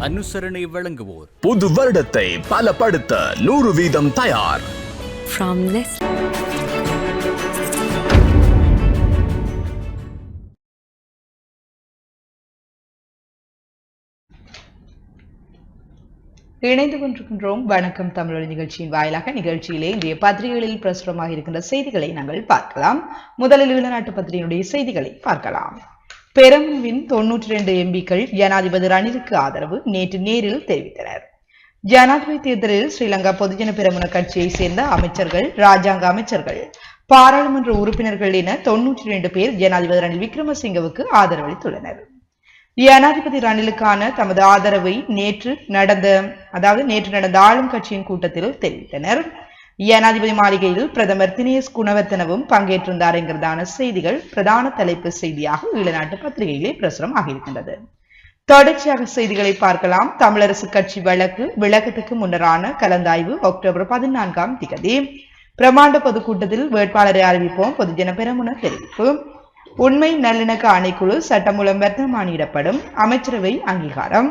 அனுசரணை வழங்குவோர் புது வருடத்தை பலப்படுத்த 100% தயார். இணைந்து கொண்டிருக்கின்றோம் வணக்கம் தமிழ் நிகழ்ச்சியின் வாயிலாக. நிகழ்ச்சியிலே இன்றைய பத்திரிகைகளில் பிரசுரமாக இருக்கின்ற செய்திகளை நாங்கள் பார்க்கலாம். முதலில் ஈழநாட்டு பத்திரிகையுடைய செய்திகளை பார்க்கலாம். பெரமுனவின் 92 எம்பிக்கள் ஜனாதிபதி ரணிலுக்கு ஆதரவு நேற்று நேரில் தெரிவித்தனர். ஜனாதிபதி தேர்தலில் ஸ்ரீலங்கா பொதுஜன பெரமுன கட்சியை சேர்ந்த அமைச்சர்கள், ராஜாங்க அமைச்சர்கள், பாராளுமன்ற உறுப்பினர்கள் என 92 பேர் ஜனாதிபதி ரணில் விக்ரமசிங்கவுக்கு ஆதரவளித்துள்ளனர். ஜனாதிபதி ரணிலுக்கான தமது ஆதரவை நேற்று நடந்த ஆளும் கட்சியின் கூட்டத்தில் தெரிவித்தனர். ஜனாதிபதி மாளிகையில் பிரதமர் தினேஷ் குணவர்த்தனவும் பங்கேற்றிருந்தார் என்கிறதான செய்திகள் பிரதான தலைப்பு செய்தியாக ஈழநாட்டு பத்திரிகையிலே பிரசுரமாக இருக்கின்றது. தொடர்ச்சியாக செய்திகளை பார்க்கலாம். தமிழரசு கட்சி விளக்கத்துக்கு முன்னரான கலந்தாய்வு அக்டோபர் 14ஆம் திகதி. பிரமாண்ட பொதுக்கூட்டத்தில் வேட்பாளரை அறிவிப்போம் பொதுஜன பெரமுன தெரிவிப்பு. உண்மை நல்லிணக்க ஆணைக்குழு சட்டமூலம் வர்த்தமானியிடப்படும். அமைச்சரவை அங்கீகாரம்.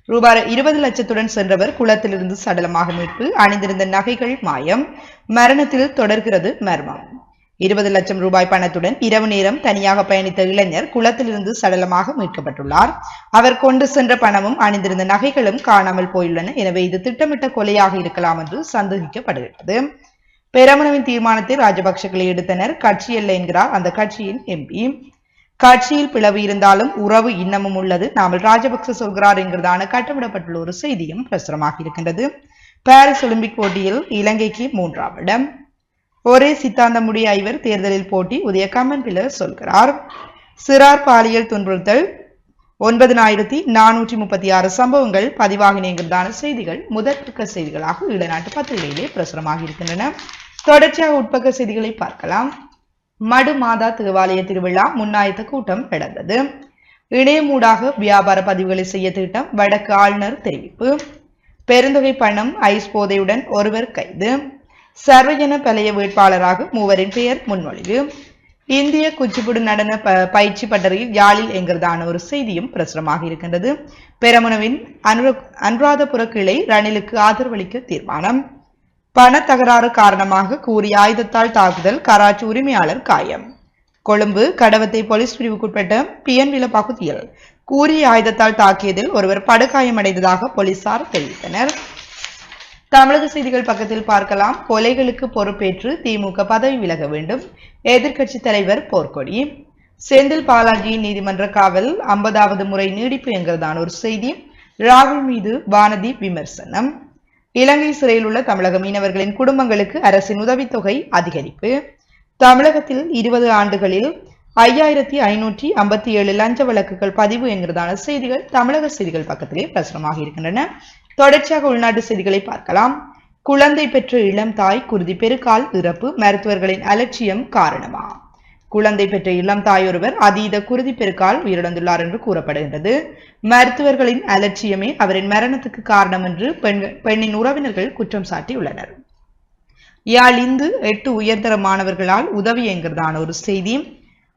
ரூபாய் 20 லட்சத்துடன் சென்றவர் குளத்திலிருந்து சடலமாக மீட்பு. அணிந்திருந்த நகைகள் மாயம். மரணத்தில் தொடர்கிறது மர்மம். 20 லட்சம் ரூபாய் பணத்துடன் இரவு நேரம் தனியாக பயணித்த இளைஞர் குளத்திலிருந்து சடலமாக மீட்கப்பட்டுள்ளார். அவர் கொண்டு சென்ற பணமும் அணிந்திருந்த நகைகளும் காணாமல் போயுள்ளன. எனவே இது திட்டமிட்ட கொலையாக இருக்கலாம் என்று சந்தேகிக்கப்படுகிறது. பெரமுனவின் தீர்மானத்தை ராஜபக்சக்களை எடுத்தனர். கட்சி அல்ல என்கிறார் அந்த கட்சியின் எம்பி. கட்சியில் பிளவு இருந்தாலும் உறவு இன்னமும் உள்ளது, நாமல் ராஜபக்ச சொல்கிறார் என்கிறதான கட்டமிடப்பட்டுள்ள ஒரு செய்தியும் பிரசுரமாக இருக்கின்றது. பாரிஸ் ஒலிம்பிக் போட்டியில் இலங்கைக்கு 3ஆம் இடம். ஒரே சித்தாந்தமுடைய ஐவர் தேர்தலில் போட்டி உதய கம்மன்பில சொல்கிறார். சிறார் பாலியல் துன்புறுத்தல் 9436 சம்பவங்கள் பதிவாகின என்கிறதான செய்திகள் முதற்பக்க செய்திகளாக ஈழநாட்டு பத்திரிகையிலே பிரசுரமாக இருக்கின்றன. தொடர்ச்சியாக உட்பக்க செய்திகளை பார்க்கலாம். மடு மாதா தேவாலய திருவிழா முன்னாயத்த கூட்டம் நடந்தது. இணையமூடாக வியாபார பதிவுகளை செய்ய திட்டம் வடக்கு ஆளுநர் தெரிவிப்பு. பெருந்தொகை பணம் ஐஸ் போதையுடன் ஒருவர் கைது. சர்வஜன பழைய வேட்பாளராக 3 பெயர் முன்மொழிவு. இந்திய குச்சிப்புடு நடன பயிற்சி பட்டறையில் யாழில் என்கிறதான ஒரு செய்தியும் பிரசுரமாக இருக்கின்றது. பெரமுனவின் அனுராதபுர கிளை ரணிலுக்கு ஆதரவளிக்க தீர்மானம். பண தகராறு காரணமாக கூறிய ஆயுதத்தால் தாக்குதல், கராச்சி உரிமையாளர் காயம். கொழும்பு கடவத்தை போலீஸ் பிரிவுக்குட்பட்ட பியன்வில பகுதியில் கூறிய ஆயுதத்தால் தாக்கியதில் ஒருவர் படுகாயமடைந்ததாக போலீசார் தெரிவித்தனர். தமிழக செய்திகள் பக்கத்தில் பார்க்கலாம். கொலைகளுக்கு பொறுப்பேற்று திமுக பதவி விலக வேண்டும், எதிர்க்கட்சி தலைவர் போர்க்கொடி. செந்தில் பாலாஜியின் நீதிமன்ற காவல் 50வது முறை நீடிப்பு என்கிறதான ஒரு செய்தி. ராகுல் மீது வானதி விமர்சனம். இலங்கை சிறையில் உள்ள தமிழக மீனவர்களின் குடும்பங்களுக்கு அரசின் உதவித்தொகை அதிகரிப்பு. தமிழகத்தில் 20 ஆண்டுகளில் 5557 லஞ்ச வழக்குகள் பதிவு என்கிறதான செய்திகள் தமிழக செய்திகள் பக்கத்திலே பிரசுரமாக இருக்கின்றன. தொடர்ச்சியாக உள்நாட்டு செய்திகளை பார்க்கலாம். குழந்தை பெற்ற இளம் தாய் குருதி பெருக்கால் இறப்பு, மருத்துவர்களின் அலட்சியம் காரணமா? குழந்தை பெற்ற இளம் தாய் ஒருவர் அதீத குருதி பெருக்கால் உயிரிழந்துள்ளார் என்று கூறப்படுகின்றது. மருத்துவர்களின் அலட்சியமே அவரின் மரணத்துக்கு காரணம் என்று பெண்ணின் உறவினர்கள் குற்றம் சாட்டியுள்ளனர். யாழ் இந்து 8 உயர்தர மாணவர்களால் உதவி என்கிறதான ஒரு செய்தி.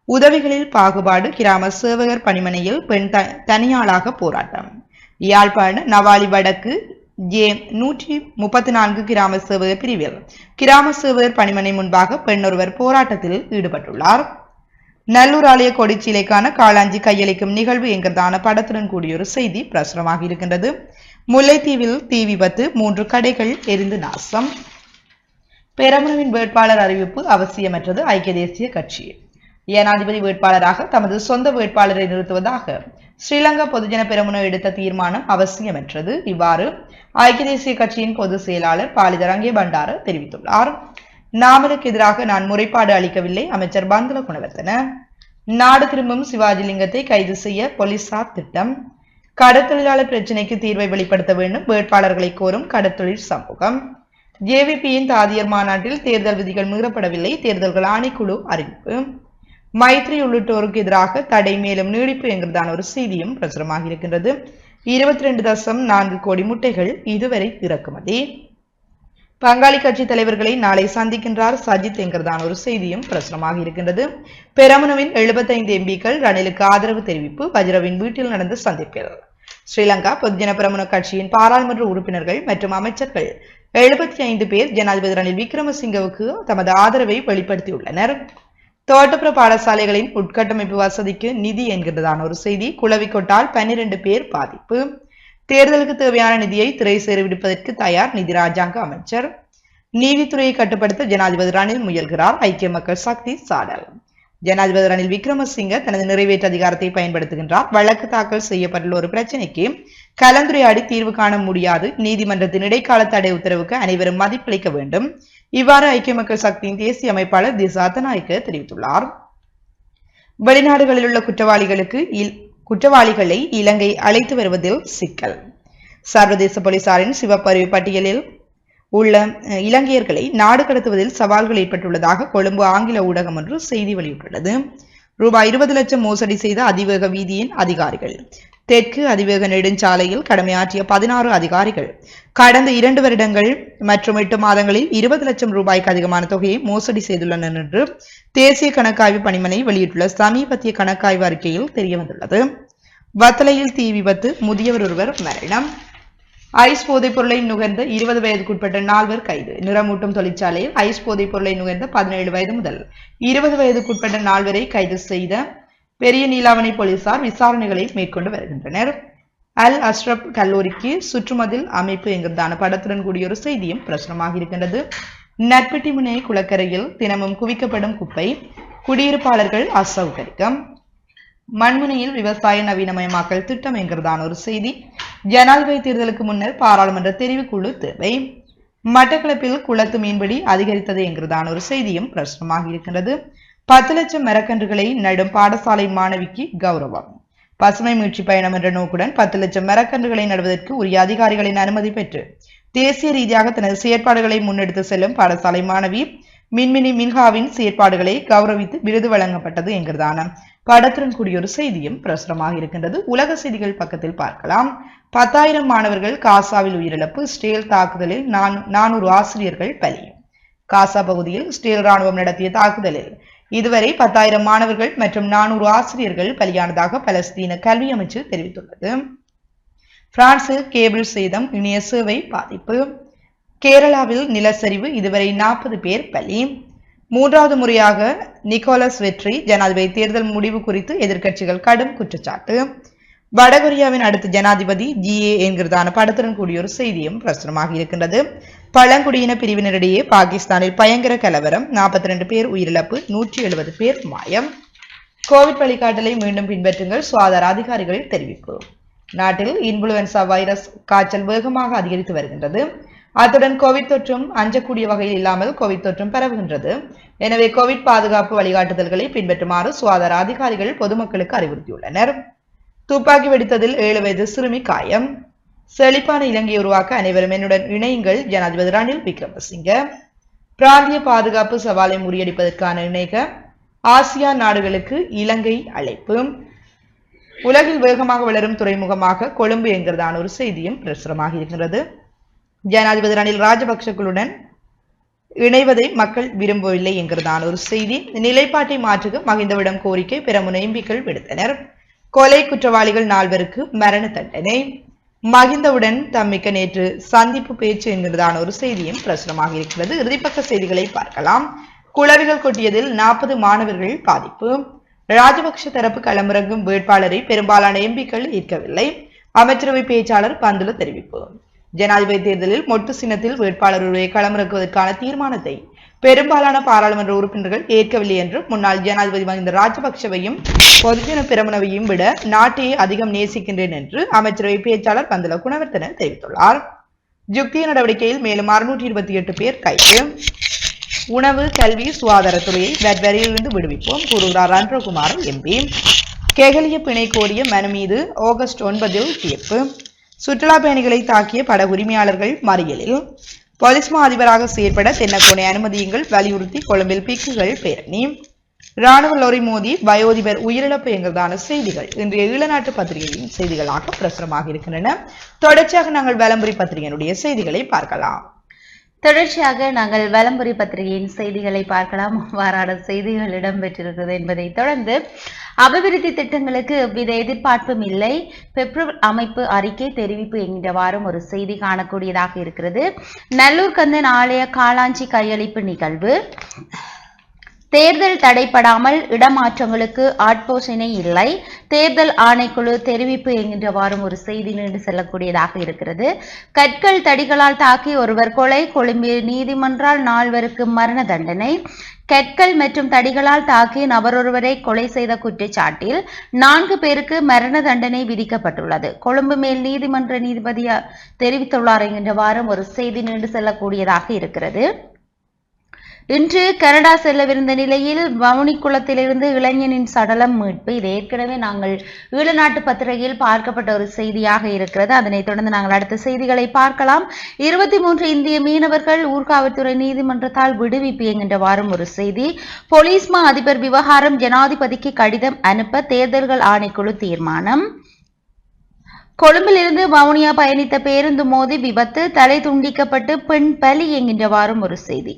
உதவிகளில் பாகுபாடு, கிராம சேவகர் பணிமனையில் பெண் தனியாளாக போராட்டம். யாழ்ப்பாண நவாலி வடக்கு J134 கிராம சேவகர் பிரிவில் கிராம சேவகர் பணிமனை முன்பாக பெண் ஒருவர் போராட்டத்தில் ஈடுபட்டுள்ளார். நல்லூர் ஆலய கொடிச்சீலைக்கான காளாஞ்சி கையளிக்கும் நிகழ்வு என்கிறதான படத்துடன் கூடிய ஒரு செய்தி பிரசுரமாக இருக்கின்றது. முல்லைத்தீவில் தீ விபத்து, 3 கடைகள் எரிந்து நாசம். பெரமுனவின் வேட்பாளர் அறிவிப்பு அவசியமற்றது, ஐக்கிய தேசிய கட்சி. ஜனாதிபதி வேட்பாளராக தமது சொந்த வேட்பாளரை நிறுத்துவதாக ஸ்ரீலங்கா பொதுஜன பெரமுன எடுத்த தீர்மானம் அவசியமற்றது. இவ்வாறு ஐக்கிய தேசிய கட்சியின் பொதுச் செயலாளர் பாலித ரங்கே பண்டார தெரிவித்துள்ளார். நாமலுக்கு எதிராக நான் முறைப்பாடு அளிக்கவில்லை, அமைச்சர் பந்துல குணவர்த்தன. நாடு திரும்பும் சிவாஜிலிங்கத்தை கைது செய்ய போலீசார் திட்டம். கடற்தொழிலாளர் பிரச்சினைக்கு தீர்வை வெளிப்படுத்த வேண்டும், வேட்பாளர்களை கோரும் கடற்தொழில் சமூகம். ஜேவிபியின் தாதியர் மாநாட்டில் தேர்தல் விதிகள் மீறப்படவில்லை, தேர்தல்கள் ஆணைக்குழு அறிவிப்பு. மைத்ரி உள்ளிட்டோருக்கு எதிராக தடை மேலும் நீடிப்பு என்கிறதான ஒரு செய்தியும் பிரசுரமாக இருக்கின்றது. 22.4 கோடி முட்டைகள் இதுவரை இறக்குமதி. பங்காளி கட்சி தலைவர்களை நாளை சந்திக்கின்றார் சஜித் என்கிறதான ஒரு செய்தியும் பிரசுரமாக இருக்கின்றது. பெரமுனவின் 75 எம்பிக்கள் ரணிலுக்கு ஆதரவு தெரிவிப்பு. வஜ்ரவின் வீட்டில் நடந்த சந்திப்பில் ஸ்ரீலங்கா பொதுஜன பெரமுன கட்சியின் பாராளுமன்ற உறுப்பினர்கள் மற்றும் அமைச்சர்கள் 75 பேர் ஜனாதிபதி ரணில் விக்ரமசிங்கவுக்கு தமது ஆதரவை வெளிப்படுத்தியுள்ளனர். தோட்டப்புற பாடசாலைகளின் உட்கட்டமைப்பு வசதிக்கு நிதி என்கிறதான ஒரு செய்தி. குளவிக்கொட்டால் 12 பேர் பாதிப்பு. தேர்தலுக்கு தேவையான நிதியை திரை சேரவிடுப்பதற்கு தயார் நிதி ராஜாங்க அமைச்சர். நீதித்துறையை கட்டுப்படுத்த ஜனாதிபதி ரணில் முயல்கிறார். ஐக்கிய மக்கள் சக்தி சாடல். ஜனாதிபதி ரணில் விக்ரமசிங்க தனது நிறைவேற்று அதிகாரத்தை பயன்படுத்துகின்றார். வழக்கு தாக்கல் செய்யப்பட்டுள்ள ஒரு பிரச்சினைக்கு கலந்துரையாடி தீர்வு காண முடியாது. நீதிமன்றத்தின் இடைக்கால தடை உத்தரவுக்கு அனைவரும் மதிப்பளிக்க வேண்டும். இவ்வாறு ஐக்கிய மக்கள் சக்தியின் தேசிய அமைப்பாளர் திசா நாயக்க தெரிவித்துள்ளார். வெளிநாடுகளில் உள்ள குற்றவாளிகளை இலங்கை அழைத்து வருவதில் சிக்கல். சர்வதேச போலீசாரின் சிவப்பறிவு பட்டியலில் உள்ள இலங்கையர்களை நாடு கடத்துவதில் சவால்கள் ஏற்பட்டுள்ளதாக கொழும்பு ஆங்கில ஊடகம் ஒன்று செய்தி வெளியிட்டுள்ளது. ரூபாய் 20 லட்சம் மோசடி செய்த அதிவேக வீதியின் அதிகாரிகள். தெற்கு அதிவேக நெடுஞ்சாலையில் கடமையாற்றிய 16 அதிகாரிகள் கடந்த 2 வருடங்கள் மற்றும் 8 மாதங்களில் 20 லட்சம் ரூபாய்க்கு அதிகமான தொகையை மோசடி செய்துள்ளனர் என்று தேசிய கணக்காய்வு பணிமனை வெளியிட்டுள்ள சமீபத்திய கணக்காய்வு அறிக்கையில் தெரியவந்துள்ளது. வத்தளையில் தீ விபத்து, முதியவர் ஒருவர் மரணம். ஐஸ் போதைப் பொருளை நுகர்ந்த 20 வயதுக்குட்பட்ட 4 கைது. நிறமூட்டும் தொழிற்சாலையில் ஐஸ் போதைப் பொருளை நுகர்ந்த 17 வயது முதல் 20 வயதுக்குட்பட்ட 4 கைது செய்த பெரிய நீலாவணை போலீசார் விசாரணைகளை மேற்கொண்டு வருகின்றனர். அல் அஷ்ரப் கல்லூரிக்கு சுற்றுமதில் அமைப்பு என்கிறதான படத்துடன் கூடிய ஒரு செய்தியும் பிரசுரமாக இருக்கின்றது. நட்பெட்டிமுனை குளக்கரையில் தினமும் குவிக்கப்படும் குப்பை, குடியிருப்பாளர்கள் அசௌகரியம். மண்முனையில் விவசாய நவீனமயமாக்கல் திட்டம் என்கிறதான ஒரு செய்தி. ஜனாதிபதி தேர்தலுக்கு முன்னர் பாராளுமன்ற தெரிவுக்குழு தேவை. மட்டக்களப்பில் குளத்து மீன்பிடி அதிகரித்தது என்கிறதான ஒரு செய்தியும் பிரசுரமாக இருக்கின்றது. 10 லட்சம் மரக்கன்றுகளை நடும் பாடசாலை மாணவிக்கு கௌரவம். பசுமை மீட்சி பயணம் என்ற நோக்குடன் 10 லட்சம் மரக்கன்றுகளை நடுவதற்கு உரிய அதிகாரிகளின் அனுமதி பெற்று தேசிய ரீதியாக தனது செயற்பாடுகளை முன்னெடுத்து செல்லும் பாடசாலை மாணவி மின்மினி மின்ஹாவின் செயற்பாடுகளை கௌரவித்து விருது வழங்கப்பட்டது என்கிறதான படத்துடன் கூடிய ஒரு செய்தியும் பிரசுரமாக இருக்கின்றது. உலக செய்திகள் பக்கத்தில் பார்க்கலாம். 10,000 மாணவர்கள் காசாவில் உயிரிழப்பு. இஸ்ரேல் தாக்குதலில் 400 ஆசிரியர்கள் பலி. காசா பகுதியில் இஸ்ரேல் ராணுவம் நடத்திய தாக்குதலில் இதுவரை 10,000 மாணவர்கள் மற்றும் 400 ஆசிரியர்கள் பலியானதாக பலஸ்தீன கல்வி அமைச்சு தெரிவித்துள்ளது. பிரான்சில் கேபிள் சேதம், இணைய சேவை பாதிப்பு. கேரளாவில் நிலச்சரிவு, இதுவரை 40 பேர் பலி. 3வது முறையாக நிக்கோலஸ் வெற்றி. ஜனாதிபதி தேர்தல் முடிவு குறித்து எதிர்க்கட்சிகள் கடும் குற்றச்சாட்டு. வடகொரியாவின் அடுத்த ஜனாதிபதி ஜிஏ என்கிறதான படத்துடன் கூடிய ஒரு செய்தியும் பிரசுரமாக இருக்கின்றது. பழங்குடியின பிரிவினரிடையே பாகிஸ்தானில் பயங்கர கலவரம், 42 பேர் உயிரிழப்பு, 170 பேர் மாயம். கோவிட் வழிகாட்டலை மீண்டும் பின்பற்றுங்கள், சுகாதார அதிகாரிகள் தெரிவிப்பு. நாட்டில் இன்ஃபுளுவன்சா வைரஸ் காய்ச்சல் வேகமாக அதிகரித்து வருகின்றது. அத்துடன் கோவிட் தொற்றும் அஞ்சக்கூடிய வகையில் இல்லாமல் கோவிட் தொற்றும் பரவுகின்றது. எனவே கோவிட் பாதுகாப்பு வழிகாட்டுதல்களை பின்பற்றுமாறு சுகாதார அதிகாரிகள் பொதுமக்களுக்கு அறிவுறுத்தியுள்ளனர். துப்பாக்கி வெடித்ததில் 7 வயது சிறுமி காயம். செழிப்பான இலங்கையை உருவாக்க அனைவரும் என்னுடன் இணையுங்கள், ஜனாதிபதி ரணில் விக்ரமசிங்க. பிராந்திய பாதுகாப்பு சவாலை முறியடிப்பதற்கான இணைக ஆசியான் நாடுகளுக்கு இலங்கை அழைப்பு. உலகில் வேகமாக வளரும் துறைமுகமாக கொழும்பு என்கிறதான ஒரு செய்தியும் பிரசுரமாக இருக்கின்றது. ஜனாதிபதி ரணில் ராஜபக்சர்களுடன் இணைவதை மக்கள் விரும்பவில்லை என்கிறதான ஒரு செய்தி. நிலைப்பாட்டை மாற்றுக மகிந்தவிடம் கோரிக்கை, பெரமுன எம்பிக்கள் விடுத்தனர். கொலை குற்றவாளிகள் 4 மரண தண்டனை. மகிந்தவுடன் தம்மிக்க நேற்று சந்திப்பு பேச்சு என்கிறதான ஒரு செய்தியும் பிரசுரமாக இருக்கிறது. இறுதிப்பக்க செய்திகளை பார்க்கலாம். குளவிகள் கொட்டியதில் 40 மாணவர்கள் பாதிப்பு. ராஜபக்ஷ தரப்பு களமிறங்கும் வேட்பாளரை பெரும்பாலான எம்பிக்கள் ஈர்க்கவில்லை. அமைச்சரவை பேச்சாளர் பந்துல தெரிவிப்பு. ஜனாதிபதி தேர்தலில் மொட்டு சின்னத்தில் வேட்பாளர் ஒருவரை களமிறக்குவதற்கான தீர்மானத்தை பெரும்பாலான பாராளுமன்ற உறுப்பினர்கள் ஏற்கவில்லை என்று முன்னாள் ஜனாதிபதி மஹிந்த ராஜபக்ஷவையும் பொதுஜன பெரமுனவையும் விட நாட்டையே அதிகம் நேசிக்கின்றேன் என்று அமைச்சரவை பேச்சாளர் பந்துல குணவர்த்தன தெரிவித்துள்ளார். ஜுக்திய நடவடிக்கையில் மேலும் 628 பேர் கைது. உணவு, கல்வி, சுகாதாரத்துறையை வரியிலிருந்து விடுவிப்போம் கூறுகிறார் ரன்ரோகுமார் எம்பி. கெகலிய பிணை கோரிய மனு மீது ஆகஸ்ட் 9 தீர்ப்பு. சுற்றுலா பயணிகளை தாக்கிய படகு உரிமையாளர்கள் மறியலில். போலீஸ் மா அதிபராக செயற்பட தென்னக்கோனை அனுமதியுங்கள் வலியுறுத்தி கொழும்பில் பிக்குகள் பேரணி. ராணுவ லோரி மோதி வயோதிபர் உயிரிழப்பு என்கிறதான செய்திகள் இன்றைய ஈழநாட்டு பத்திரிகையின் செய்திகளாக பிரசுரமாக இருக்கின்றன. தொடர்ச்சியாக நாங்கள் வலம்புரி பத்திரிகையினுடைய செய்திகளை பார்க்கலாம். தொடர்ச்சியாக நாங்கள் வலம்புரி பத்திரிகையின் செய்திகளை பார்க்கலாம். அவ்வாறான செய்திகள் இடம்பெற்றிருக்கிறது என்பதை தொடர்ந்து அபிவிருத்தி திட்டங்களுக்கு எவ்வித எதிர்பார்ப்பும் இல்லை, பெப்ரவரி அமைப்பு அறிக்கை தெரிவிப்பு என்கின்றவாறும் ஒரு செய்தி காணக்கூடியதாக இருக்கிறது. நல்லூர் கந்தன் ஆலய காளாஞ்சி கையளிப்பு நிகழ்வு. தேர்தல் தடைப்படாமல் இடமாற்றங்களுக்கு ஆட்போஷனை இல்லை, தேர்தல் ஆணைக்குழு தெரிவிப்பு என்கின்றவாறும் ஒரு செய்தி நீண்டு செல்லக்கூடியதாக இருக்கிறது. கற்கள் தடிகளால் தாக்கி ஒருவர் கொலை, கொழும்பு நீதிமன்றால் 4 மரண தண்டனை. கற்கள் மற்றும் தடிகளால் தாக்கி நபரொருவரை கொலை செய்த குற்றச்சாட்டில் 4 பேருக்கு மரண தண்டனை விதிக்கப்பட்டுள்ளது. கொழும்பு மேல் நீதிமன்ற நீதிபதி தெரிவித்துள்ளார் என்கின்றவாறும் ஒரு செய்தி நீண்டு செல்லக்கூடியதாக இருக்கிறது. இன்று கனடா செல்லவிருந்த நிலையில் வவுனிக்குளத்திலிருந்து இளைஞனின் சடலம் மீட்பு. இது ஏற்கனவே நாங்கள் ஈழநாட்டு பத்திரிகையில் பார்க்கப்பட்ட ஒரு செய்தியாக இருக்கிறது. அதனைத் தொடர்ந்து நாங்கள் அடுத்த செய்திகளை பார்க்கலாம். 23 இந்திய மீனவர்கள் ஊர்காவல்துறை நீதிமன்றத்தால் விடுவிப்பு என்கின்றவாறும் ஒரு செய்தி. போலீஸ் மா அதிபர் விவகாரம் ஜனாதிபதிக்கு கடிதம் அனுப்ப தேர்தல்கள் ஆணைக்குழு தீர்மானம். கொழும்பிலிருந்து வவுனியா பயணித்த பேருந்து மோதி விபத்து, தலை துண்டிக்கப்பட்டு பெண் பலி என்கின்றவாறும் ஒரு செய்தி.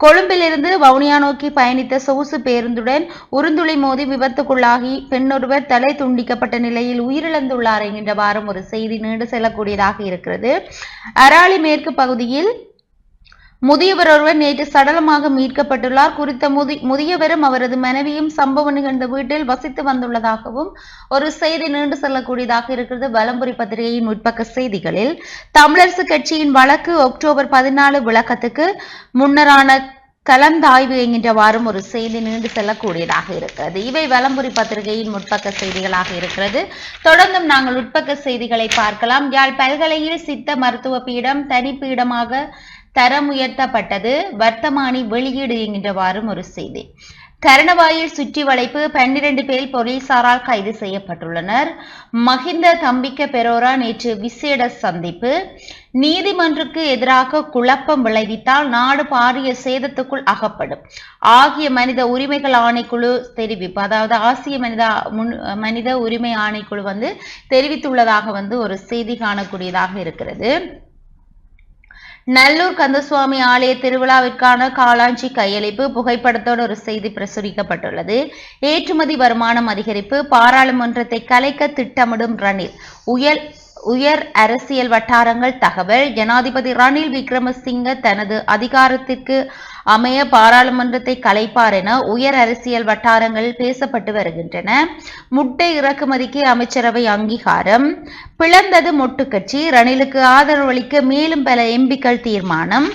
கொழும்பிலிருந்து வவுனியா நோக்கி பயணித்த சொகுசு பேருந்துடன் உருந்துளை மோதி விபத்துக்குள்ளாகி பெண்ணொருவர் தலை துண்டிக்கப்பட்ட நிலையில் உயிரிழந்துள்ளார் என்கின்றவாறும் ஒரு செய்தி நீண்டு செல்லக்கூடியதாக இருக்கிறது. அராலி மேற்கு பகுதியில் முதியவர் ஒருவர் நேற்று சடலமாக மீட்கப்பட்டுள்ளார். குறித்த முதியவரும் அவரது மனைவியும் சம்பவம் நிகழ்ந்த வீட்டில் வசித்து வந்துள்ளதாகவும் ஒரு செய்தி நீண்டு செல்லக்கூடியதாக இருக்கிறது. வலம்புரி பத்திரிகையின் முற்பக்க செய்திகளில் தமிழரசு கட்சியின் வழக்கு அக்டோபர் 14 விளக்கத்துக்கு முன்னரான கலந்தாய்வு என்கின்றவாறும் ஒரு செய்தி நீண்டு செல்லக்கூடியதாக இருக்கிறது. இவை வலம்புரி பத்திரிகையின் முற்பக்க செய்திகளாக இருக்கிறது. தொடர்ந்தும் நாங்கள் உட்பக்க செய்திகளை பார்க்கலாம். யாழ் பல்கலையில் சித்த மருத்துவ பீடம் தனிப்பீடமாக தரம் உயர்த்தப்பட்டது, வர்த்தமானி வெளியீடு என்கின்றவாறும் ஒரு செய்தி. கரணவாயில் சுற்றி வளைப்பு, 12 பேர் போலீசாரால் கைது செய்யப்பட்டுள்ளனர். மஹிந்த தம்பிக்க பெரோரா நேற்று விசேட சந்திப்பு. நீதிமன்றுக்கு எதிராக குழப்பம் விளைவித்தால் நாடு பாரிய சேதத்துக்குள் அகப்படும் ஆகிய மனித உரிமைகள் ஆணைக்குழு தெரிவிப்பு. அதாவது ஆசிய மனித உரிமை ஆணைக்குழு தெரிவித்துள்ளதாக ஒரு செய்தி காணக்கூடியதாக இருக்கிறது. நல்லூர் கந்தசுவாமி ஆலய திருவிழாவிற்கான காளாஞ்சி கையளிப்பு புகைப்படத்தோடு ஒரு செய்தி பிரசுரிக்கப்பட்டுள்ளது. ஏற்றுமதி வருமானம் அதிகரிப்பு, பாராளுமன்றத்தை கலைக்க திட்டமிடும் ரணில். உயர் அரசியல் வட்டாரங்கள் தகவல். ஜனாதிபதி ரணில் விக்ரமசிங்க தனது அதிகாரத்திற்கு அமைய பாராளுமன்றத்தை கலைப்பார் என உயர் அரசியல் வட்டாரங்கள் பேசப்பட்டு வருகின்றன. முட்டை இறக்குமதிக்கு அமைச்சரவை அங்கீகாரம். பிளந்தது மொட்டு கட்சி, ரணிலுக்கு ஆதரவளிக்க மேலும் பல எம்பிக்கள் தீர்மானம்.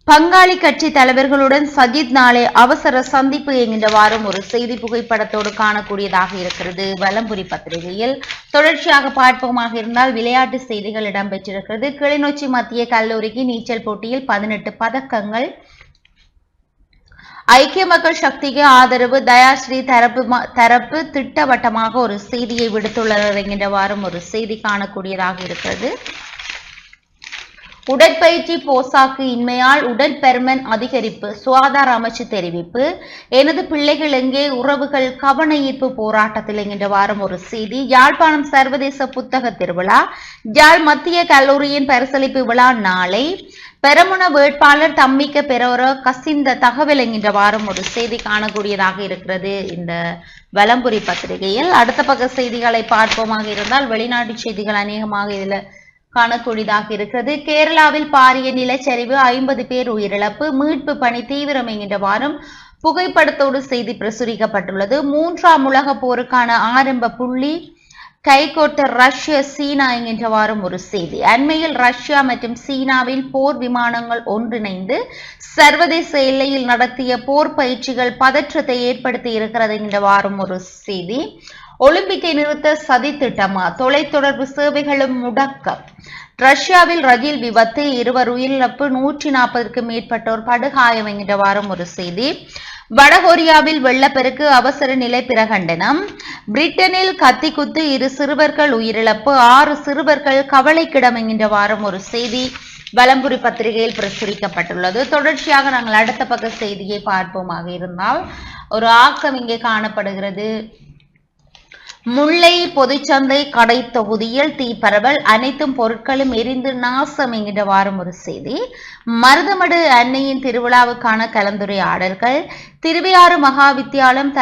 பங்காளி கட்சி தலைவர்களுடன் சஜித் நாளை அவசர சந்திப்பு என்கின்றவாறும் ஒரு செய்தி புகைப்படத்தோடு காணக்கூடியதாக இருக்கிறது வலம்புரி பத்திரிகையில். தொடர்ச்சியாக பார்ப்போமாக இருந்தால் விளையாட்டு செய்திகள் இடம்பெற்றிருக்கிறது. கிளிநொச்சி மத்திய கல்லூரிக்கு நீச்சல் போட்டியில் 18 பதக்கங்கள். ஐக்கிய மக்கள் சக்திக்கு ஆதரவு, தயாஸ்ரீ தரப்பு திட்டவட்டமாக ஒரு செய்தியை விடுத்துள்ளனர் என்கின்றவாறும் ஒரு செய்தி காணக்கூடியதாக இருக்கிறது. உடற்பயிற்சி போசாக்கு இன்மையால் உடற்பருமன் அதிகரிப்பு, சுகாதார அமைச்சு தெரிவிப்பு. எனது பிள்ளைகள் எங்கே, உறவுகள் கவன ஈர்ப்பு போராட்டத்தில் என்கின்றவாறும் ஒரு செய்தி. யாழ்ப்பாணம் சர்வதேச புத்தக திருவிழா, யாழ் மத்திய கல்லூரியின் பரிசளிப்பு விழா நாளை. பெரமுன வேட்பாளர் தம்பிக்க பெரோர கசிந்த தகவல் என்கின்றவாறும் ஒரு செய்தி காணக்கூடியதாக இருக்கிறது இந்த வலம்புரி பத்திரிகையில். அடுத்த பக்க செய்திகளை பார்ப்போமாக இருந்தால் வெளிநாட்டு செய்திகள் அநேகமாக இதுல காணக்கூடியதாக இருக்கிறது. கேரளாவில் பாரிய நிலச்சரிவு, 50 பேர் உயிரிழப்பு, மீட்பு பணி தீவிரம் என்கின்றவாறும் புகைப்படத்தோடு செய்தி பிரசுரிக்கப்பட்டுள்ளது. 3ஆம் உலக போருக்கான ஆரம்ப புள்ளி கைகோர்த்த ரஷ்யா சீனா என்கின்றவாறும் ஒரு செய்தி. அண்மையில் ரஷ்யா மற்றும் சீனாவில் போர் விமானங்கள் ஒன்றிணைந்து சர்வதேச எல்லையில் நடத்திய போர் பயிற்சிகள் பதற்றத்தை ஏற்படுத்தி இருக்கிறது என்கின்றவாறும் ஒரு செய்தி. ஒலிம்பிக்கை நிறுத்த சதி திட்டமா, தொலைத்தொடர்பு சேவைகளும் முடக்கம். ரஷ்யாவில் ரயில் விபத்து, 2 உயிரிழப்பு, 140க்கும் மேற்பட்டோர் படுகாயம் என்கின்றவாறும் ஒரு செய்தி. வடகொரியாவில் வெள்ளப்பெருக்கு, அவசர நிலை பிரகடனம். பிரிட்டனில் கத்திக்குத்து, 2 சிறுவர்கள் உயிரிழப்பு, 6 சிறுவர்கள் கவலைக்கிடம் என்கின்றவாறும் ஒரு செய்தி வலம்புரி பத்திரிகையில் பிரசுரிக்கப்பட்டுள்ளது. தொடர்ச்சியாக நாங்கள் அடுத்த பக்க செய்தியை பார்ப்போமாக இருந்தால் ஒரு ஆக்கம் இங்கே காணப்படுகிறது. முல்லை பொதுச்சந்தை கடை தொகுதியில் தீ பரவல், அனைத்தும் பொருட்களும் எரிந்து நாசம் என்கின்ற வாரம் ஒரு செய்தி. மருதமடு அன்னையின் திருவிழாவுக்கான கலந்துரையாடல்கள், திருவையாறு மகா வித்தியாலயம்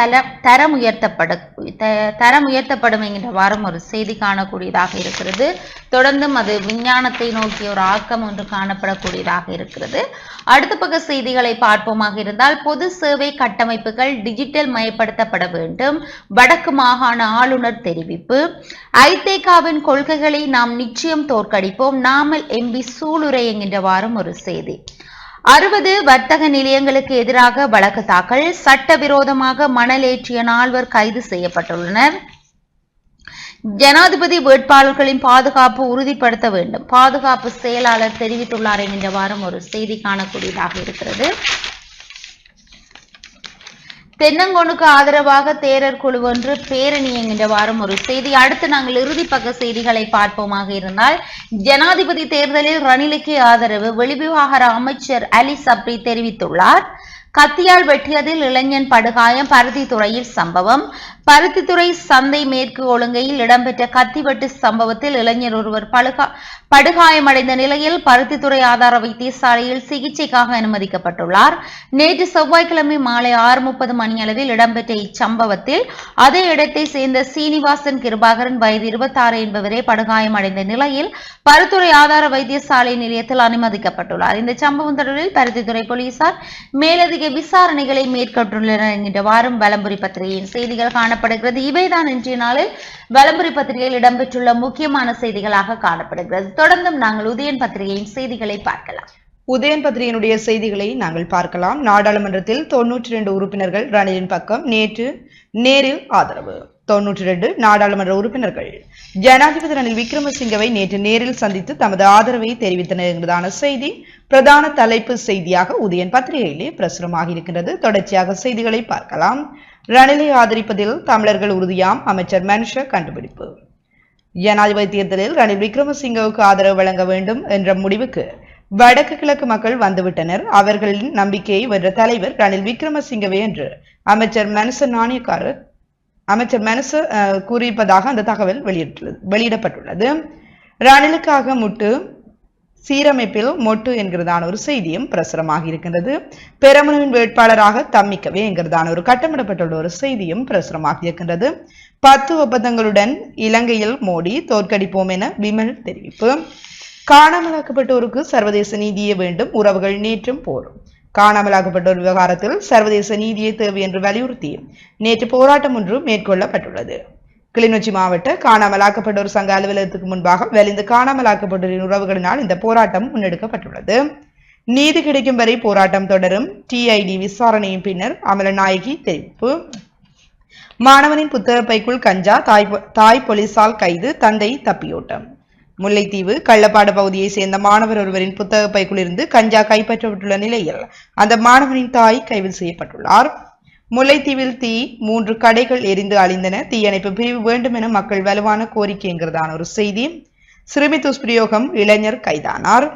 தரம் உயர்த்தப்படும் என்கின்ற வாரம் ஒரு செய்தி காணக்கூடியதாக இருக்கிறது. தொடர்ந்தும் அது விஞ்ஞானத்தை நோக்கிய ஒரு ஆக்கம் ஒன்று காணப்படக்கூடியதாக இருக்கிறது. அடுத்த பக்க செய்திகளை பார்ப்போமாக இருந்தால், பொது சேவை கட்டமைப்புகள் டிஜிட்டல் மயப்படுத்தப்பட வேண்டும், வடக்கு மாகாண ஆளுநர் தெரிவிப்பு. ஐதேகாவின் கொள்கைகளை நாம் நிச்சயம் தோற்கடிப்போம், நாமல் எம்பி சூளுரை என்கின்ற வாரம் ஒரு செய்தி. 60 வர்த்தக நிலையங்களுக்கு எதிராக வழக்கு தாக்கல், சட்டவிரோதமாக மணல் ஏற்றிய 4 கைது செய்யப்பட்டுள்ளனர். ஜனாதிபதி வேட்பாளர்களின் பாதுகாப்பு உறுதிப்படுத்த வேண்டும், பாதுகாப்பு செயலாளர் தெரிவித்துள்ளார் என்கின்ற வாரம் ஒரு செய்தி காணக்கூடியதாக இருக்கிறது. தென்னங்கோனுக்கு ஆதரவாக தேரர் குழு ஒன்று பேரணி என்கின்ற வாரம் ஒரு செய்தி. அடுத்து நாங்கள் இறுதி பக்க செய்திகளை பார்ப்போமாக இருந்தால், ஜனாதிபதி தேர்தலில் ரணிலுக்கு ஆதரவு, வெளிவிவகார அமைச்சர் அலி சப்ரி தெரிவித்துள்ளார். கத்தியால் வெட்டியதில் இளைஞன் படுகாயம், பருத்தித்துறையில் சம்பவம். பருத்தித்துறை சந்தை மேற்கு ஒழுங்கையில் இடம்பெற்ற கத்திவெட்டு சம்பவத்தில் இளைஞர் ஒருவர் படுகாயமடைந்த நிலையில் பருத்தித்துறை ஆதார வைத்தியசாலையில் சிகிச்சைக்காக அனுமதிக்கப்பட்டுள்ளார். நேற்று செவ்வாய்க்கிழமை மாலை 6:30 மணியளவில் இடம்பெற்ற இச்சம்பவத்தில் அதே இடத்தை சேர்ந்த சீனிவாசன் கிருபாகரன் வயது 26 என்பவரே படுகாயமடைந்த நிலையில் பருத்தித்துறை ஆதார வைத்தியசாலை நிலையத்தில் அனுமதிக்கப்பட்டுள்ளார். இந்த சம்பவம் தொடர்பில் பருத்தித்துறை போலீசார் மேலதிக விசாரணைகளை மேற்கொண்டுள்ளனர் என்கின்ற வாரம் வலம்புரி பத்திரிகையின் செய்திகள் காணப்படுகிறது. இவைதான் இன்றைய நாளில் வலம்புரி பத்திரிகையில் இடம்பெற்றுள்ள முக்கியமான செய்திகளாக காணப்படுகிறது. தொடர்ந்தும் நாங்கள் உதயன் பத்திரிகையின் செய்திகளை பார்க்கலாம். உதயன் பத்திரிகையினுடைய செய்திகளை நாங்கள் பார்க்கலாம். நாடாளுமன்றத்தில் 92 உறுப்பினர்கள் ரணிலின் பக்கம் நேரில் ஆதரவு. 92 நாடாளுமன்ற உறுப்பினர்கள் ஜனாதிபதி ரணில் விக்ரமசிங்கவை நேற்று நேரில் சந்தித்து தமது ஆதரவை தெரிவித்தனர் என்பதான செய்தி பிரதான தலைப்பு செய்தியாக உதயன் பத்திரிகையிலே பிரசுரமாக இருக்கின்றது. தொடர்ச்சியாக செய்திகளை பார்க்கலாம். ரணிலை ஆதரிப்பதில் தமிழர்கள் உறுதியாம், அமைச்சர் மனுஷ கண்டுபிடிப்பு. ஜனாதிபதி தேர்தலில் ரணில் விக்ரமசிங்கவுக்கு ஆதரவு வழங்க வேண்டும் என்ற முடிவுக்கு வடக்கு கிழக்கு மக்கள் வந்துவிட்டனர். அவர்களின் நம்பிக்கையை வென்ற தலைவர் ரணில் விக்ரமசிங்கவே என்று அமைச்சர் மனுச கூறியிருப்பதாக அந்த தகவல் வெளியிடப்பட்டுள்ளது. ரணிலுக்காக முட்டு, சீரமைப்பில் மொட்டு என்கிறதான ஒரு செய்தியும் பிரசுரமாக இருக்கின்றது. பெரமுனவின் வேட்பாளராக தம்மிக்கவே என்கிறதான ஒரு கட்டமிடப்பட்டுள்ள ஒரு செய்தியும் பிரசுரமாக இருக்கின்றது. 10 ஒப்பந்தங்களுடன் இலங்கையில் மோடி, தோற்கடிப்போம் என விமல் தெரிவிப்பு. காணாமலாக்கப்பட்டோருக்கு சர்வதேச நீதியை வேண்டும், உறவுகள் நேற்றும் போரும். காணாமலாக்கப்பட்டோர் விவகாரத்தில் சர்வதேச நீதியை தேவை என்று வலியுறுத்தி நேற்று போராட்டம் ஒன்று மேற்கொள்ளப்பட்டுள்ளது. கிளிநொச்சி மாவட்ட காணாமலாக்கப்பட்டோர் சங்க அலுவலகத்துக்கு முன்பாக வலிந்து காணாமலாக்கப்பட்டோரின் உறவுகளினால் இந்த போராட்டம் முன்னெடுக்கப்பட்டுள்ளது. நீதி கிடைக்கும் வரை போராட்டம் தொடரும், டிஐடி விசாரணையின் பின்னர் அமலநாயகி தெரிவிப்பு. மாணவனின் புத்தக பைக்குள் கஞ்சா, தாய் போலீசால் கைது, தந்தை தப்பியோட்டம். முல்லைத்தீவு கள்ளப்பாடு பகுதியை சேர்ந்த மாணவர் ஒருவரின் புத்தக பைக்குள் இருந்து கஞ்சா கைப்பற்றப்பட்டுள்ள நிலையில் அந்த மாணவனின் தாய் கைது செய்யப்பட்டுள்ளார். முல்லைத்தீவில் தீ, 3 கடைகள் எரிந்து அழிந்தன, தீயணைப்பு பிரிவு வேண்டும் என மக்கள் வலுவான கோரிக்கை என்கிறதான ஒரு செய்தி. சிறுமி துஷ்பிரயோகம், இளைஞர் கைதானார்.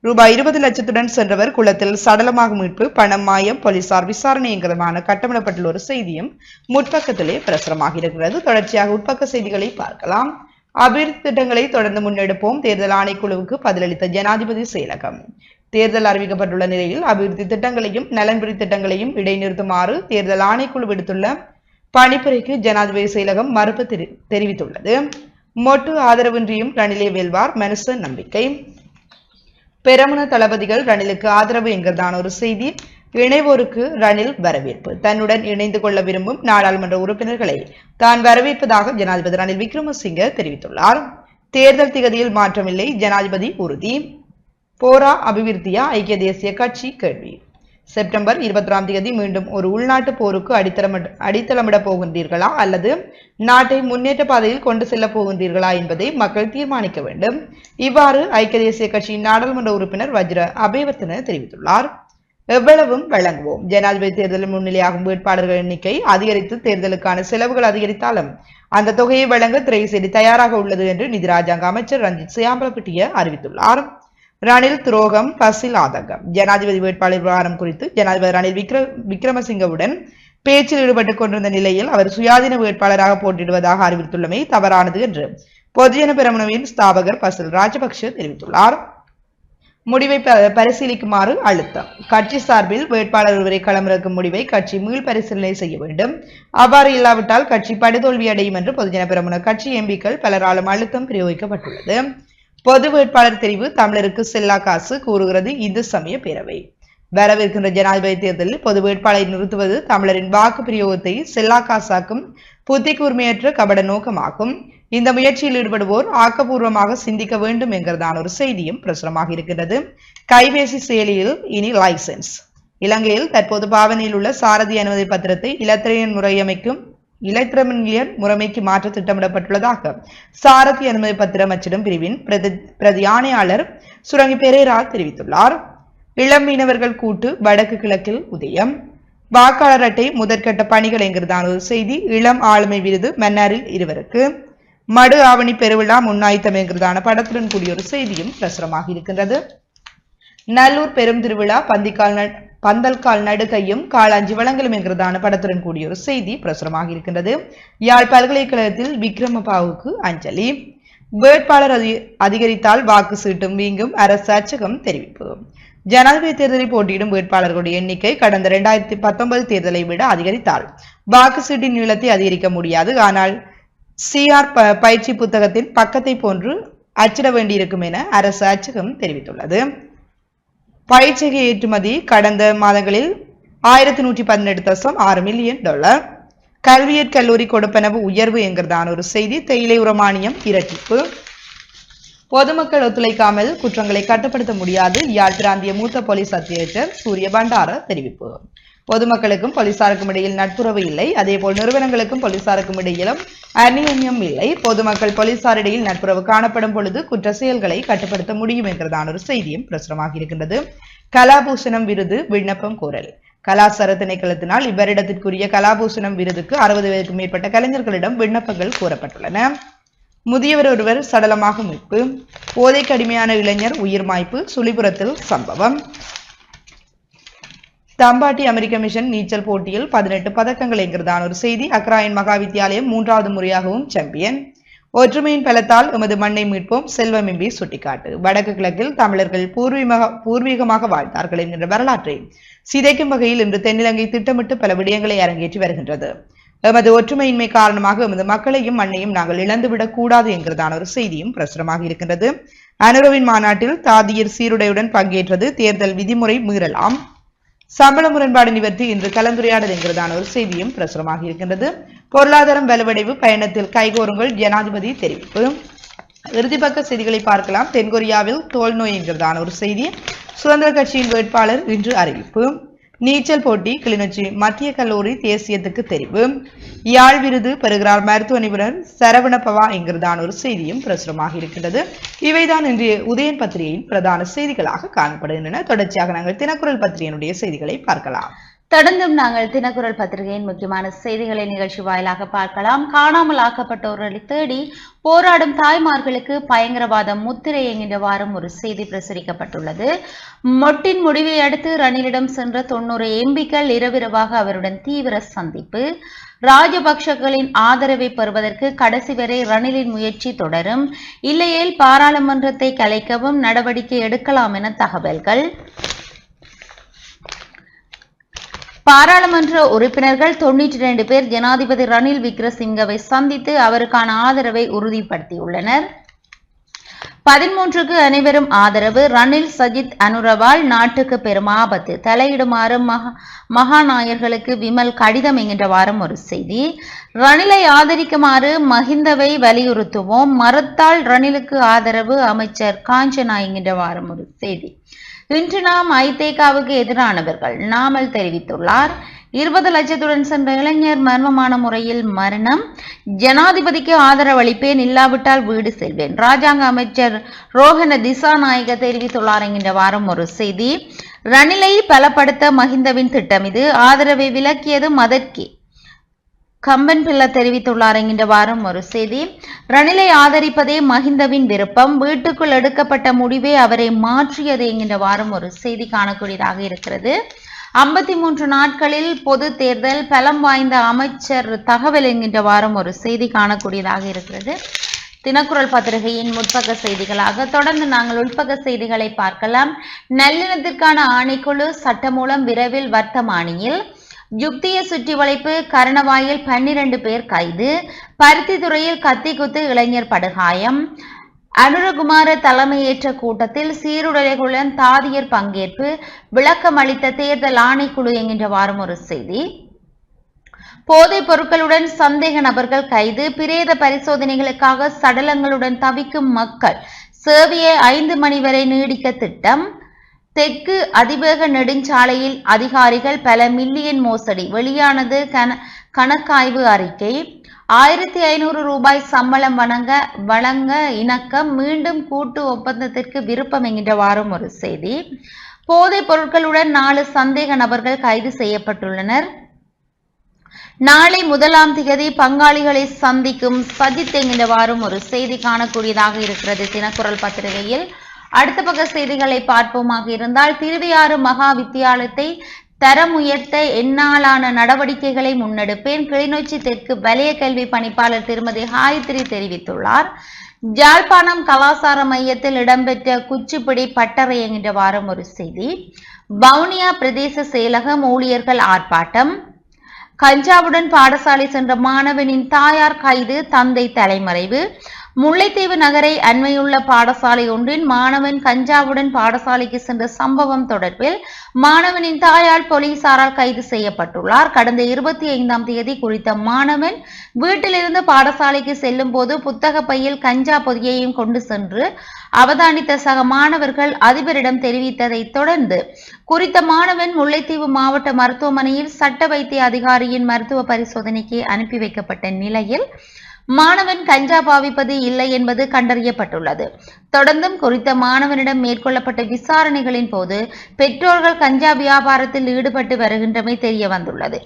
ரூபாய் 20 லட்சத்துடன் சென்றவர் குளத்தில் சடலமாக மீட்பு, பணம் மாயம், போலீசார் விசாரணை என்கிறதான கட்டமிடப்பட்டுள்ள ஒரு செய்தியும் முற்பக்கத்திலே பிரசுரமாக இருக்கிறது. தொடர்ச்சியாக உட்பக்க செய்திகளை பார்க்கலாம். அபிவிருத்தி திட்டங்களை தொடர்ந்து முன்னெடுப்போம், தேர்தல் ஆணைக்குழுவுக்கு பதிலளித்த ஜனாதிபதி செயலகம். தேர்தல் அறிவிக்கப்பட்டுள்ள நிலையில் அபிவிருத்தி திட்டங்களையும் நலன்புரி திட்டங்களையும் இடைநிறுத்துமாறு தேர்தல் ஆணைக்குழு விடுத்துள்ள பணிப்புரைக்கு ஜனாதிபதி செயலகம் மறுப்பு தெரிவித்துள்ளது. மொட்டு ஆதரவின்றியும் ரணிலே வெல்வார், மனுச நம்பிக்கை. பெரமுன தளபதிகள் ரணிலுக்கு ஆதரவு என்கிறதான ஒரு செய்தி. இணைவோருக்கு ரணில் வரவேற்பு. தன்னுடன் இணைந்து கொள்ள விரும்பும் நாடாளுமன்ற உறுப்பினர்களை தான் வரவேற்பதாக ஜனாதிபதி ரணில் விக்ரமசிங்க தெரிவித்துள்ளார். தேர்தல் திகதியில் மாற்றமில்லை, ஜனாதிபதி உறுதி. போரா அபிவிருத்தியா ஐக்கிய தேசிய கட்சி கேள்வி. செப்டம்பர் 21ஆம் தேதி மீண்டும் ஒரு உள்நாட்டு போருக்கு அடித்தளமிட போகின்றீர்களா அல்லது நாட்டை முன்னேற்ற பாதையில் கொண்டு செல்ல போகின்றீர்களா என்பதை மக்கள் தீர்மானிக்க வேண்டும். இவ்வாறு ஐக்கிய தேசிய கட்சியின் நாடாளுமன்ற உறுப்பினர் வஜ்ர அபேவர்த்தன தெரிவித்துள்ளார். எவ்வளவும் வழங்குவோம். ஜனாதிபதி தேர்தலில் முன்னிலையாகும் வேட்பாளர்கள் எண்ணிக்கை அதிகரித்து தேர்தலுக்கான செலவுகள் அதிகரித்தாலும் அந்த தொகையை வழங்க திரைசேரி தயாராக உள்ளது என்று நிதி ராஜாங்க அமைச்சர் ரஞ்சித் சியாம்பலப்பிட்டிய அறிவித்துள்ளார். ரணில் துரோகம், பசில் ஆதங்கம். ஜனாதிபதி வேட்பாளர் விவகாரம் குறித்து ஜனாதிபதி ரணில் விக்ரமசிங்கவுடன் பேச்சில் ஈடுபட்டுக் கொண்டிருந்த நிலையில் அவர் சுயாதீன வேட்பாளராக போட்டியிடுவதாக அறிவித்துள்ளமை தவறானது என்று பொதுஜன பெரமுனவின் ஸ்தாபகர் பசில் ராஜபக்ஷ தெரிவித்துள்ளார். முடிவை பரிசீலிக்குமாறு அழுத்தம். கட்சி சார்பில் வேட்பாளர் ஒருவரை களமிறக்கும் முடிவை கட்சி மீள் பரிசீலனை செய்ய வேண்டும். அவ்வாறு இல்லாவிட்டால் கட்சி படுதோல்வி அடையும் என்று பொதுஜன பெரமுன கட்சி எம்பிக்கள் பலராலும் அழுத்தம் பிரயோகிக்கப்பட்டுள்ளது. பொது வேட்பாளர் தெரிவு தமிழருக்கு செல்லா காசு கூறுகிறது இந்து சமய பேரவை. வரவிருக்கின்ற ஜனாதிபதி தேர்தலில் பொது வேட்பாளரை நிறுத்துவது தமிழரின் வாக்கு பிரயோகத்தை செல்லா காசாக்கும் புத்தி கூர்மையற்ற கபட நோக்கமாகும். இந்த முயற்சியில் ஈடுபடுவோர் ஆக்கப்பூர்வமாக சிந்திக்க வேண்டும் என்கிறதான ஒரு செய்தியும் பிரசுரமாக இருக்கின்றது. கைபேசி செயலியில் இனி லைசன்ஸ். இலங்கையில் தற்போது பாவனையில் உள்ள சாரதி அனுமதி பத்திரத்தை இலத்திரனியல் முறைமைக்கு மாற்ற திட்டமிடப்பட்டுள்ளதாக சாரதி அனுமதி பத்திரம் அச்சிடும் பிரிவின் பிரதி ஆணையாளர் சுரங்கி பெரேரா தெரிவித்துள்ளார். இளம் மீனவர்கள் கூட்டு வடக்கு கிழக்கில் உதயம். வாக்காளர் அட்டை முதற்கட்ட பணிகள் என்கிறதான ஒரு செய்தி. இளம் ஆளுமை விருது மன்னாரில் இருவருக்கு. மடு ஆவணி பெருவிழா முன்னாய்த்தம் என்கிறதான படத்துடன் கூடிய ஒரு செய்தியும் பிரசுரமாக இருக்கின்றது. நல்லூர் பெரும் திருவிழா பந்தல்கால் நடுகையும் காளாஞ்சி வழங்கலும் என்கிறதான படத்துடன் கூடிய ஒரு செய்தி பிரசுரமாக இருக்கின்றது. யாழ் பல்கலைக்கழகத்தில் விக்ரமபாவுக்கு அஞ்சலி. வேட்பாளர் அதிகரித்தால் வாக்கு சீட்டும் வீங்கும் அரசு அச்சகம் தெரிவிப்பு. ஜனாதிபதி தேர்தலில் போட்டியிடும் வேட்பாளர்களுடைய எண்ணிக்கை கடந்த 2019 தேர்தலை விட அதிகரித்தால் வாக்கு சீட்டின் நீளத்தை அதிகரிக்க முடியாது. ஆனால் சிஆர் பயிற்சி புத்தகத்தின் பக்கத்தை போன்று அச்சிட வேண்டியிருக்கும் என அரசு அச்சகம் தெரிவித்துள்ளது. பயிற்சிகை ஏற்றுமதி கடந்த மாதங்களில் 1118.6 மில்லியன் டாலர். கல்வியற் கல்லூரி கொடுப்பனவு உயர்வு என்கிறதான ஒரு செய்தி. தேயிலை உரமானியம் இரட்டிப்பு. பொதுமக்கள் ஒத்துழைக்காமல் குற்றங்களை கட்டுப்படுத்த முடியாது. யாழ் பிராந்திய மூத்த போலீஸ் அத்தியட்சர் சூரிய பண்டார தெரிவிப்பு. பொதுமக்களுக்கும் போலீசாருக்கும் இடையில் நட்புறவு இல்லை. அதேபோல் நிறுவனங்களுக்கும் போலீசாருக்கும் இடையிலும் அந்நியம் இல்லை. பொதுமக்கள் போலீசாரிடையில் நட்புறவு காணப்படும் பொழுது குற்ற செயல்களை கட்டுப்படுத்த முடியும் என்கிறதான ஒரு செய்தியும் பிரசுரமாக இருக்கின்றது. கலாபூஷணம் விருது விண்ணப்பம் கோரல். கலாசார திணைக்களத்தினால் இவ்வரிடத்திற்குரிய கலாபூஷணம் விருதுக்கு 60 வயதுக்கு மேற்பட்ட கலைஞர்களிடம் விண்ணப்பங்கள் கோரப்பட்டுள்ளன. முதியவர் ஒருவர் சடலமாக மீட்பு. போதைக்கு அடிமையான இளைஞர் உயிர் மாய்ப்பு. சுழிபுரத்தில் சம்பவம். தம்பாட்டி அமெரிக்க மிஷன் நீச்சல் போட்டியில் 18 பதக்கங்கள் என்கிறதான ஒரு செய்தி. அக்ராயன் மகா வித்தியாலயம் 3வது முறையாகவும் சாம்பியன். ஒற்றுமையின் பலத்தால் எமது மண்ணை மீட்போம் செல்வம் எம்பி சுட்டிக்காட்டு. வடக்கு கிழக்கில் தமிழர்கள் பூர்வீகமாக வாழ்ந்தார்கள் என்கின்ற வரலாற்றை சிதைக்கும் வகையில் இன்று தென்னிலங்கை திட்டமிட்டு பல விடயங்களை அரங்கேற்றி வருகின்றது. எமது ஒற்றுமையின்மை காரணமாக எமது மக்களையும் மண்ணையும் நாங்கள் இழந்துவிடக் கூடாது என்கிறதான ஒரு செய்தியும் பிரசுரமாக இருக்கின்றது. அனுரவின் மாநாட்டில் தாதியர் சீருடையுடன் பங்கேற்றது தேர்தல் விதிமுறை மீறலாம். சம்பள முரண்பாடு நிவர்த்தி இன்று கலந்துரையாடல் என்கிறதான ஒரு செய்தியும் பிரசுரமாக இருக்கின்றது. பொருளாதாரம் வலுவடைவு பயணத்தில் கைகோருங்கள் ஜனாதிபதி தெரிவிப்பு. இறுதிப்பக்க செய்திகளை பார்க்கலாம். தென்கொரியாவில் தோல் நோய் என்கிறதான ஒரு செய்தி. சுதந்திர கட்சியின் வேட்பாளர் இன்று அறிவிப்பு. நீச்சல் போட்டி கிளிநொச்சி மத்திய கல்லூரி தேசியத்துக்கு தெரிவு. யாழ் விருது பெறுகிறார் மருத்துவ நிபுணர் சரவணபவா என்கிறதான ஒரு செய்தியும் பிரசுரமாக இருக்கின்றது. இவைதான் இன்றைய உதயன் பத்திரிகையின் பிரதான செய்திகளாக காணப்படுகின்றன. தொடர்ச்சியாக நாங்கள் தினக்குரல் பத்திரிகையினுடைய செய்திகளை பார்க்கலாம். தொடர்ந்தும் நாங்கள் தினக்குரல் பத்திரிகையின் முக்கியமான செய்திகளை நிகழ்ச்சி வாயிலாக பார்க்கலாம். காணாமல் ஆக்கப்பட்டவர்களை தேடி போராடும் தாய்மார்களுக்கு பயங்கரவாத முத்திரை என்கின்ற வாரம் ஒரு செய்தி பிரசுரிக்கப்பட்டுள்ளது. மொட்டின் முடிவை அடுத்து ரணிலிடம் சென்ற 90 எம்பிக்கள் இரவிரவாக அவருடன் தீவிர சந்திப்பு. ராஜபக்ஷகளின் ஆதரவை பெறுவதற்கு கடைசி வரை ரணிலின் முயற்சி தொடரும். இல்லையேல் பாராளுமன்றத்தை கலைக்கவும் நடவடிக்கை எடுக்கலாம் என தகவல்கள். பாராளுமன்ற உறுப்பினர்கள் 92 பேர் ஜனாதிபதி ரணில் விக்ரமசிங்கவை சந்தித்து அவருக்கான ஆதரவை உறுதிப்படுத்தியுள்ளனர். 13க்கு அனைவரும் ஆதரவு. ரணில் சஜித் அனுரவால் நாட்டுக்கு பெரும் ஆபத்து. தலையிடுமாறு மகாநாயர்களுக்கு விமல் கடிதம் என்கின்ற வாரம் ஒரு செய்தி. ரணிலை ஆதரிக்குமாறு மஹிந்தவை வலியுறுத்துவோம். மறுத்தால் ரணிலுக்கு ஆதரவு அமைச்சர் காஞ்சனா என்கின்ற வாரம் ஒரு செய்தி. இன்று நாம் ஐதேகாவுக்கு எதிரானவர்கள் நாமல் தெரிவித்துள்ளார். 20 லட்சத்துடன் சென்ற இளைஞர் மர்மமான முறையில் மரணம். ஜனாதிபதிக்கு ஆதரவளிப்பேன், இல்லாவிட்டால் வீடு செல்வேன். ராஜாங்க அமைச்சர் ரோஹன திசாநாயக தெரிவித்துள்ளார் என்கின்ற வாரம் ஒரு செய்தி. ரணிலை பலப்படுத்த மஹிந்தவின் திட்டம் இது. ஆதரவை விலக்கியதும் அதற்கே. கம்பன் பிள்ளை தெரிவித்துள்ளார் என்கின்ற வாரம் ஒரு செய்தி. ரணிலை ஆதரிப்பதே மஹிந்தவின் விருப்பம். வீட்டுக்குள் எடுக்கப்பட்ட முடிவே அவரை மாற்றியது என்கின்ற வாரம் ஒரு செய்தி காணக்கூடியதாக இருக்கிறது. 53 நாட்களில் பொது தேர்தல், பலம் வாய்ந்த அமைச்சர் தகவல் என்கின்ற வாரம் ஒரு செய்தி காணக்கூடியதாக இருக்கிறது. தினக்குரல் பத்திரிகையின் முற்பக்க செய்திகளாக தொடர்ந்து நாங்கள் உள்பக்க செய்திகளை பார்க்கலாம். நல்லிணத்திற்கான ஆணைக்குழு சட்டமூலம் விரைவில் வர்த்தமானியில். யுக்திய சுற்றி வளைப்பு, கரணவாயில் 12 பேர் கைது. பருத்தித்துறையில் கத்தி குத்து இளைஞர் படுகாயம். அனுரகுமார தலைமையேற்ற கூட்டத்தில் சீருடைகளுடன் தாதியர் பங்கேற்பு, விளக்கம் அளித்த தேர்தல் ஆணைக்குழு என்கின்ற வாரம் ஒரு செய்தி. போதைப் பொருட்களுடன் சந்தேக நபர்கள் கைது. பிரேத பரிசோதனைகளுக்காக சடலங்களுடன் தவிக்கும் மக்கள். சேவையை 5 மணி வரை நீடிக்க திட்டம். தெற்கு அதிவேக நெடுஞ்சாலையில் அதிகாரிகள் பல மில்லியன் மோசடி, வெளியானது கணக்காய்வு அறிக்கை. 1500 ரூபாய் சம்பளம் வழங்க இணக்கம், மீண்டும் கூட்டு ஒப்பந்தத்திற்கு விருப்பம் என்கின்ற வாரம் ஒரு செய்தி. போதைப் பொருட்களுடன் 4 சந்தேக நபர்கள் கைது செய்யப்பட்டுள்ளனர். நாளை 1ஆம் தேதி பங்காளிகளை சந்திக்கும் சஜித் என்கின்ற வாரம் ஒரு செய்தி காணக்கூடியதாக இருக்கிறது தினக்குரல் பத்திரிகையில். அடுத்த பக்க செய்திகளை பார்ப்போமாக இருந்தால், திருவையாறு மகா வித்தியாலயத்தை தரம் உயர்த்த என்னாலான நடவடிக்கைகளை முன்னெடுப்பேன், கிளிநொச்சி தெற்கு வலய கல்வி பணிப்பாளர் திருமதி காயத்ரி தெரிவித்துள்ளார். யாழ்ப்பாணம் கலாசார மையத்தில் இடம்பெற்ற குச்சிப்பிடி பட்டறை என்கின்ற வாரம் ஒரு செய்தி. வவுனியா பிரதேச செயலகம் ஊழியர்கள் ஆர்ப்பாட்டம். கஞ்சாவுடன் பாடசாலை சென்ற மாணவனின் தாயார் கைது, தந்தை தலைமறைவு. முல்லைத்தீவு நகரை அண்மையுள்ள பாடசாலை ஒன்றின் மாணவன் கஞ்சாவுடன் பாடசாலைக்கு சென்ற சம்பவம் தொடர்பில் மாணவனின் தாயார் போலீசாரால் கைது செய்யப்பட்டுள்ளார். கடந்த 25ஆம் தேதி குறித்த மாணவன் வீட்டிலிருந்து பாடசாலைக்கு செல்லும் போது புத்தக பையில் கஞ்சா பொதியையும் கொண்டு சென்று அவதானித்த சக மாணவர்கள் அதிபரிடம் தெரிவித்ததை தொடர்ந்து குறித்த மாணவன் முல்லைத்தீவு மாவட்ட மருத்துவமனையில் சட்ட வைத்திய அதிகாரியின் மருத்துவ பரிசோதனைக்கு அனுப்பி வைக்கப்பட்ட நிலையில் மாணவன் கஞ்சா பாவிப்பது இல்லை என்பது கண்டறியப்பட்டுள்ளது. தொடர்ந்தும் குறித்த மாணவனிடம் மேற்கொள்ளப்பட்ட விசாரணைகளின் போது பெற்றோர்கள் கஞ்சா வியாபாரத்தில் ஈடுபட்டு வருகின்றமை தெரிய வந்துள்ளது.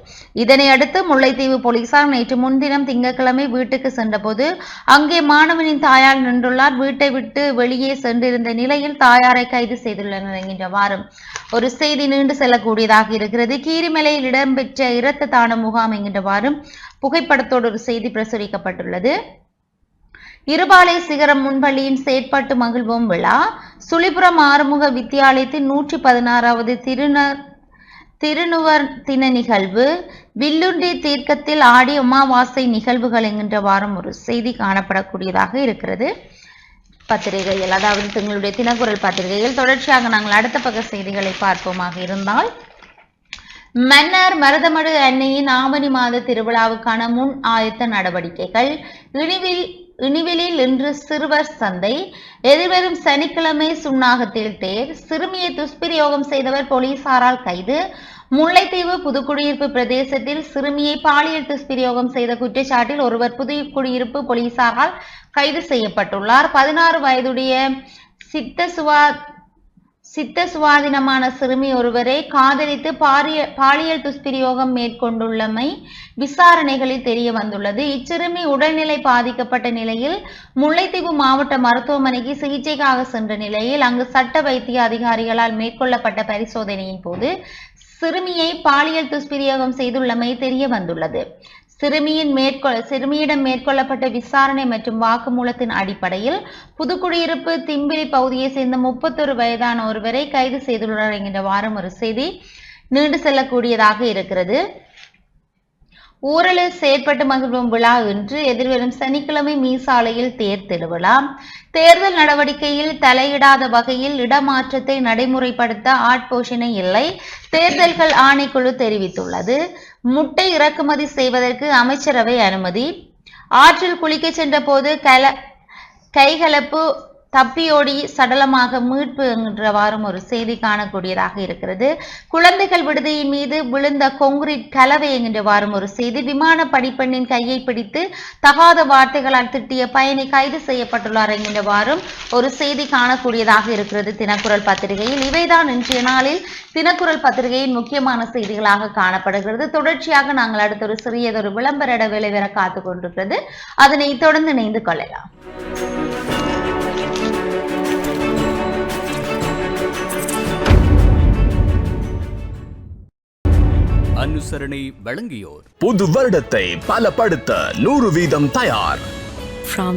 இதனை அடுத்து முல்லைத்தீவு போலீசார் நேற்று முன்தினம் திங்கட்கிழமை வீட்டுக்கு சென்றபோது அங்கே மாணவனின் தாயார் நின்றுள்ளார். வீட்டை விட்டு வெளியே சென்றிருந்த நிலையில் தாயாரை கைது செய்துள்ளனர் என்கின்ற வாரம் ஒரு செய்தி நீண்டு செல்லக்கூடியதாக இருக்கிறது. கீரிமலையில் இடம்பெற்ற இரத்த தான முகாம் என்கின்ற வாரம் புகைப்படத்தோடு ஒரு செய்தி பிரசுரிக்கப்பட்டுள்ளது. இருபாலை சிகரம் முன்பள்ளியின் செயற்பாட்டு மகிழ்வோம் விழா. சுழிபுரம் ஆறுமுக வித்தியாலயத்தின் 116வது திருநுவர் தின நிகழ்வு. வில்லுண்டி தீர்க்கத்தில் ஆடி அமாவாசை நிகழ்வுகள் என்கின்ற வாரம் ஒரு செய்தி காணப்படக்கூடியதாக இருக்கிறது பத்திரிகையில், அதாவது தங்களுடைய தினக்குரல் பத்திரிகையில். தொடர்ச்சியாக நாங்கள் அடுத்த பக்க செய்திகளை பார்ப்போமாக இருந்தால், மன்னார் மருதமடு அன்னையின் ஆவணி மாத திருவிழாவுக்கான முன் ஆயத்த நடவடிக்கைகள். இனிவிலில் இன்று சிறுவர் சந்தை. எதிர்வரும் சனிக்கிழமை சுன்னாகத்தில் தேர். சிறுமியை துஷ்பிரயோகம் செய்தவர் போலீசாரால் கைது. முல்லைத்தீவு புதுக்குடியிருப்பு பிரதேசத்தில் சிறுமியை பாலியல் துஷ்பிரயோகம் செய்த குற்றச்சாட்டில் ஒருவர் புதுக்குடியிருப்பு போலீசாரால் கைது செய்யப்பட்டுள்ளார். 16 வயதுடைய சித்த சுவாதீனமான சிறுமி ஒருவரை காதலித்து பாலியல் துஷ்பிரயோகம் மேற்கொண்டுள்ளமை விசாரணைகளில் தெரிய வந்துள்ளது. இச்சிறுமி உடல்நிலை பாதிக்கப்பட்ட நிலையில் முல்லைத்தீவு மாவட்ட மருத்துவமனைக்கு சிகிச்சைக்காக சென்ற நிலையில் அங்கு சட்ட வைத்திய அதிகாரிகளால் மேற்கொள்ளப்பட்ட பரிசோதனையின் போது சிறுமியை பாலியல் துஷ்பிரயோகம் செய்துள்ளமை தெரிய வந்துள்ளது. சிறுமியிடம் மேற்கொள்ளப்பட்ட விசாரணை மற்றும் வாக்குமூலத்தின் அடிப்படையில் புதுக்குடியிருப்பு திம்பிலி பகுதியை சேர்ந்த 31 வயதான ஒருவரை கைது செய்துள்ளனர் என்கின்ற வாரம் ஒரு செய்தி நீண்டு செல்லக்கூடியதாக இருக்கிறது. ஊரலில் செயற்பட்டு மகிழ்வும் விழா இன்று. எதிர்வரும் சனிக்கிழமை மீசாலையில் தேர் திருவிழா. தேர்தல் நடவடிக்கையில் தலையிடாத வகையில் இடமாற்றத்தை நடைமுறைப்படுத்த ஆட்போஷணை இல்லை, தேர்தல்கள் ஆணைக்குழு தெரிவித்துள்ளது. முட்டை இறக்குமதி செய்வதற்கு அமைச்சரவை அனுமதி. ஆற்றில் குளிக்க சென்ற போது கைகலப்பு, தப்பியோடி சடலமாக மீட்பு என்றவாறும் ஒரு செய்தி காணக்கூடியதாக இருக்கிறது. குழந்தைகள் விடுதியின் மீது விழுந்த கொங்கிரீட் கலவை என்கின்றவாறும் ஒரு செய்தி. விமான படிப்பெண்ணின் கையை பிடித்து தகாத வார்த்தைகளால் திட்டிய பயணி கைது செய்யப்பட்டுள்ளார் என்கின்றவாறும் ஒரு செய்தி காணக்கூடியதாக இருக்கிறது தினக்குரல் பத்திரிகையில். இவைதான் இன்றைய நாளில் தினக்குரல் பத்திரிகையின் முக்கியமான செய்திகளாக காணப்படுகிறது. தொடர்ச்சியாக நாங்கள் அடுத்த ஒரு சிறியதொரு விளம்பர இடைவேளை வர காத்துக் கொண்டிருக்கிறது. அதனை தொடர்ந்து இணைந்து கொள்ளலாம். அனுசரணை வழங்கியோர் புது வருடத்தை பலப்படுத்த 100% தயார். From